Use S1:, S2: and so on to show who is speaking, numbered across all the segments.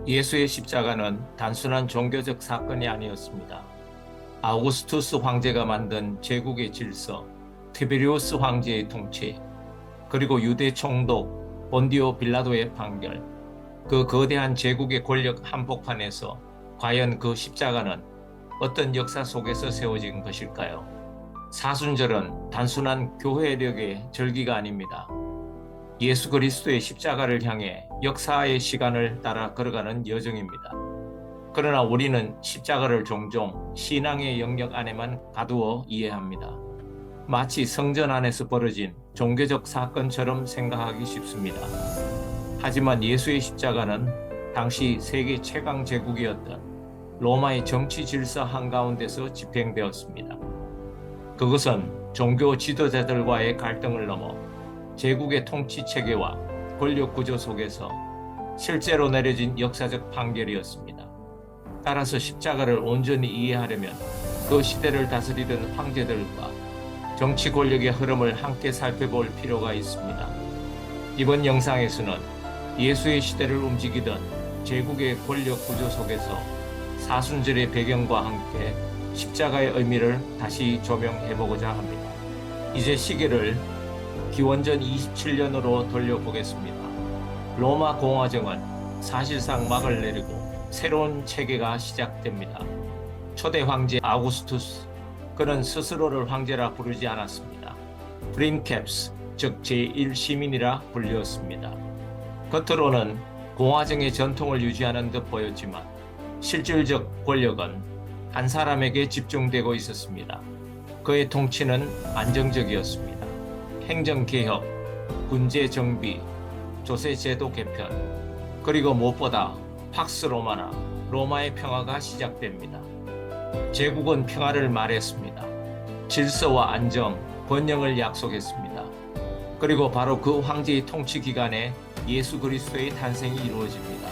S1: 예수의 십자가는 단순한 종교적 사건이 아니었습니다. 아우구스투스 황제가 만든 제국의 질서, 티베리우스 황제의 통치, 그리고 유대 총독 본디오 빌라도의 판결, 그 거대한 제국의 권력 한복판에서 과연 그 십자가는 어떤 역사 속에서 세워진 것일까요? 사순절은 단순한 교회력의 절기가 아닙니다. 예수 그리스도의 십자가를 향해 역사의 시간을 따라 걸어가는 여정입니다. 그러나 우리는 십자가를 종종 신앙의 영역 안에만 가두어 이해합니다. 마치 성전 안에서 벌어진 종교적 사건처럼 생각하기 쉽습니다. 하지만 예수의 십자가는 당시 세계 최강 제국이었던 로마의 정치 질서 한가운데서 집행되었습니다. 그것은 종교 지도자들과의 갈등을 넘어 제국의 통치 체계와 권력 구조 속에서 실제로 내려진 역사적 판결이었습니다. 따라서 십자가를 온전히 이해하려면 그 시대를 다스리던 황제들과 정치 권력의 흐름을 함께 살펴볼 필요가 있습니다. 이번 영상에서는 예수의 시대를 움직이던 제국의 권력 구조 속에서 사순절의 배경과 함께 십자가의 의미를 다시 조명해보고자 합니다. 이제 시계를 기원전 27년으로 돌려보겠습니다. 로마 공화정은 사실상 막을 내리고 새로운 체계가 시작됩니다. 초대 황제 아우구스투스, 그는 스스로를 황제라 부르지 않았습니다. 프린캡스, 즉 제1시민이라 불렸습니다. 겉으로는 공화정의 전통을 유지하는 듯 보였지만 실질적 권력은 한 사람에게 집중되고 있었습니다. 그의 통치는 안정적이었습니다. 행정개혁, 군제정비, 조세제도 개편, 그리고 무엇보다 팍스 로마나 로마의 평화가 시작됩니다. 제국은 평화를 말했습니다. 질서와 안정, 번영을 약속했습니다. 그리고 바로 그 황제의 통치 기간에 예수 그리스도의 탄생이 이루어집니다.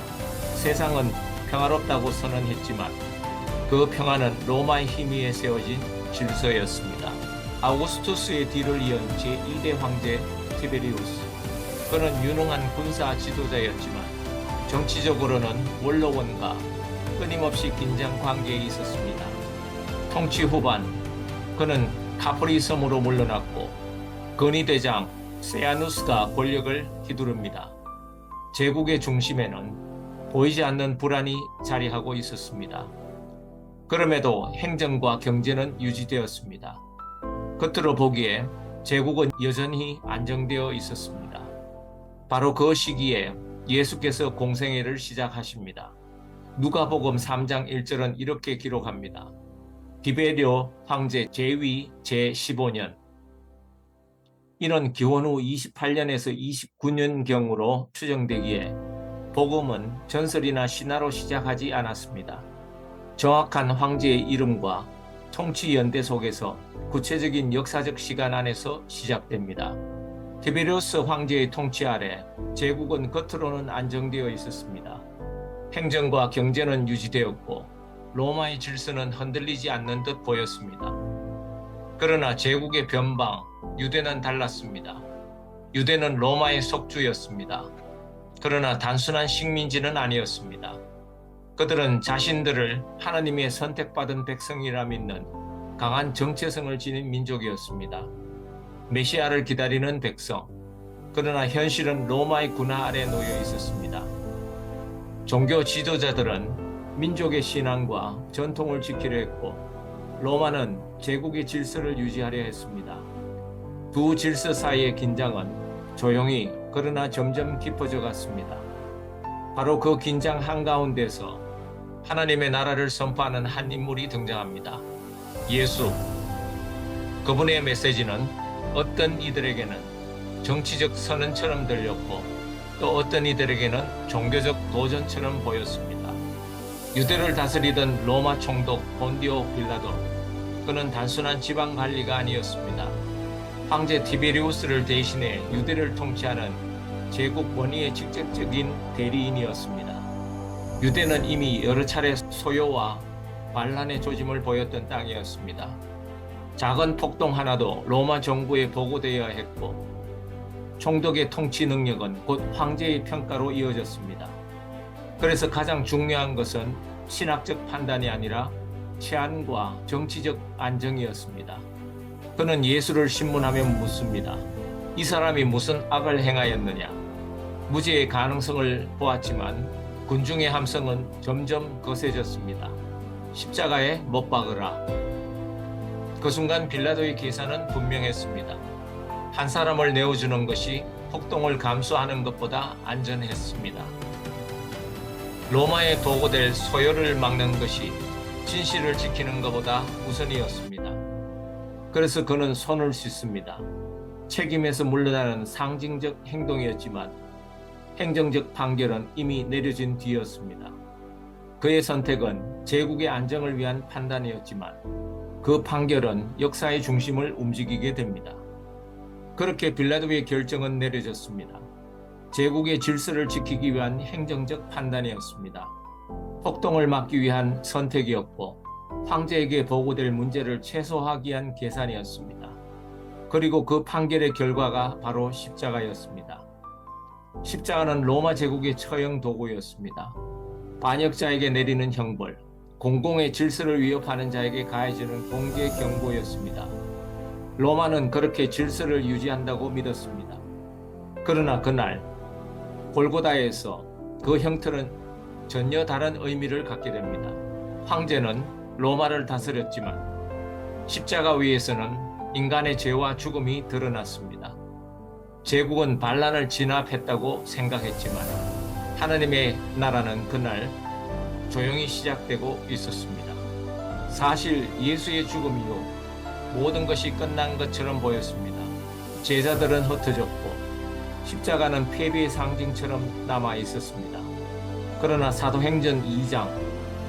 S1: 세상은 평화롭다고 선언했지만 그 평화는 로마의 힘 위에 세워진 질서였습니다. 아우구스투스의 뒤를 이은 제2대 황제 티베리우스, 그는 유능한 군사 지도자였지만 정치적으로는 원로원과 끊임없이 긴장 관계에 있었습니다. 통치 후반, 그는 카프리 섬으로 물러났고 근위대장 세아누스가 권력을 휘두릅니다. 제국의 중심에는 보이지 않는 불안이 자리하고 있었습니다. 그럼에도 행정과 경제는 유지되었습니다. 겉으로 보기에 제국은 여전히 안정되어 있었습니다. 바로 그 시기에 예수께서 공생애를 시작하십니다. 누가복음 3장 1절은 이렇게 기록합니다. 디베리오 황제 제위 제15년, 이는 기원 후 28년에서 29년경으로 추정되기에 복음은 전설이나 신화로 시작하지 않았습니다. 정확한 황제의 이름과 통치 연대 속에서 구체적인 역사적 시간 안에서 시작됩니다. 티베리우스 황제의 통치 아래 제국은 겉으로는 안정되어 있었습니다. 행정과 경제는 유지되었고 로마의 질서는 흔들리지 않는 듯 보였습니다. 그러나 제국의 변방, 유대는 달랐습니다. 유대는 로마의 속주였습니다. 그러나 단순한 식민지는 아니었습니다. 그들은 자신들을 하나님의 선택받은 백성이라 믿는 강한 정체성을 지닌 민족이었습니다. 메시아를 기다리는 백성, 그러나 현실은 로마의 군하 아래 놓여 있었습니다. 종교 지도자들은 민족의 신앙과 전통을 지키려 했고 로마는 제국의 질서를 유지하려 했습니다. 두 질서 사이의 긴장은 조용히 그러나 점점 깊어져 갔습니다. 바로 그 긴장 한가운데서 하나님의 나라를 선포하는 한 인물이 등장합니다. 예수. 그분의 메시지는 어떤 이들에게는 정치적 선언처럼 들렸고 또 어떤 이들에게는 종교적 도전처럼 보였습니다. 유대를 다스리던 로마 총독 본디오 빌라도, 그는 단순한 지방 관리가 아니었습니다. 황제 티베리우스를 대신해 유대를 통치하는 제국 권위의 직접적인 대리인이었습니다. 유대는 이미 여러 차례 소요와 반란의 조짐을 보였던 땅이었습니다. 작은 폭동 하나도 로마 정부에 보고되어야 했고 총독의 통치 능력은 곧 황제의 평가로 이어졌습니다. 그래서 가장 중요한 것은 신학적 판단이 아니라 치안과 정치적 안정이었습니다. 그는 예수를 신문하며 묻습니다. 이 사람이 무슨 악을 행하였느냐? 무죄의 가능성을 보았지만 군중의 함성은 점점 거세졌습니다. 십자가에 못 박으라. 그 순간 빌라도의 계산은 분명했습니다. 한 사람을 내어주는 것이 폭동을 감수하는 것보다 안전했습니다. 로마에 보고될 소요를 막는 것이 진실을 지키는 것보다 우선이었습니다. 그래서 그는 손을 씻습니다. 책임에서 물러나는 상징적 행동이었지만 행정적 판결은 이미 내려진 뒤였습니다. 그의 선택은 제국의 안정을 위한 판단이었지만 그 판결은 역사의 중심을 움직이게 됩니다. 그렇게 빌라도의 결정은 내려졌습니다. 제국의 질서를 지키기 위한 행정적 판단이었습니다. 폭동을 막기 위한 선택이었고 황제에게 보고될 문제를 최소화하기 위한 계산이었습니다. 그리고 그 판결의 결과가 바로 십자가였습니다. 십자가는 로마 제국의 처형 도구였습니다. 반역자에게 내리는 형벌, 공공의 질서를 위협하는 자에게 가해지는 공개 경고였습니다. 로마는 그렇게 질서를 유지한다고 믿었습니다. 그러나 그날 골고다에서 그 형틀은 전혀 다른 의미를 갖게 됩니다. 황제는 로마를 다스렸지만 십자가 위에서는 인간의 죄와 죽음이 드러났습니다. 제국은 반란을 진압했다고 생각했지만 하나님의 나라는 그날 조용히 시작되고 있었습니다. 사실 예수의 죽음 이후 모든 것이 끝난 것처럼 보였습니다. 제자들은 흩어졌고 십자가는 패배의 상징처럼 남아 있었습니다. 그러나 사도행전 2장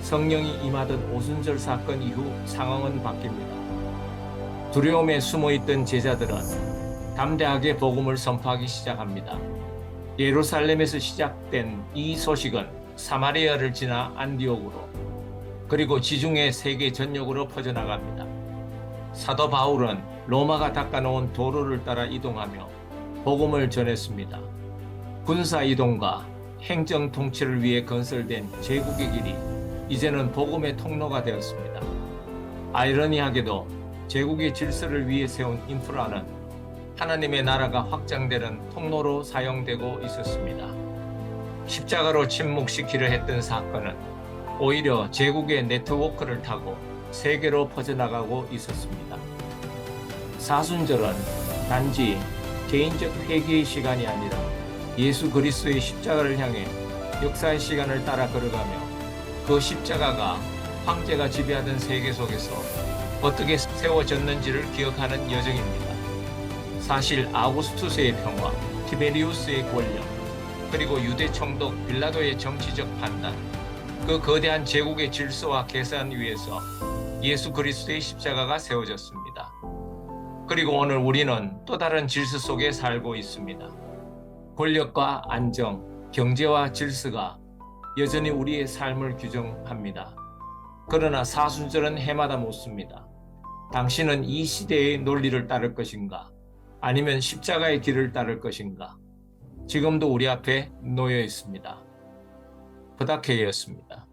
S1: 성령이 임하던 오순절 사건 이후 상황은 바뀝니다. 두려움에 숨어있던 제자들은 담대하게 복음을 선포하기 시작합니다. 예루살렘에서 시작된 이 소식은 사마리아를 지나 안디옥으로 그리고 지중해 세계 전역으로 퍼져나갑니다. 사도 바울은 로마가 닦아놓은 도로를 따라 이동하며 복음을 전했습니다. 군사 이동과 행정 통치를 위해 건설된 제국의 길이 이제는 복음의 통로가 되었습니다. 아이러니하게도 제국의 질서를 위해 세운 인프라는 하나님의 나라가 확장되는 통로로 사용되고 있었습니다. 십자가로 침묵시키려 했던 사건은 오히려 제국의 네트워크를 타고 세계로 퍼져나가고 있었습니다. 사순절은 단지 개인적 회개의 시간이 아니라 예수 그리스도의 십자가를 향해 역사의 시간을 따라 걸어가며 그 십자가가 황제가 지배하던 세계 속에서 어떻게 세워졌는지를 기억하는 여정입니다. 사실 아구스투스의 평화, 티베리우스의 권력, 그리고 유대 총독 빌라도의 정치적 판단, 그 거대한 제국의 질서와 계산 위에서 예수 그리스도의 십자가가 세워졌습니다. 그리고 오늘 우리는 또 다른 질서 속에 살고 있습니다. 권력과 안정, 경제와 질서가 여전히 우리의 삶을 규정합니다. 그러나 사순절은 해마다 묻습니다. 당신은 이 시대의 논리를 따를 것인가? 아니면 십자가의 길을 따를 것인가? 지금도 우리 앞에 놓여 있습니다. 부다케이였습니다.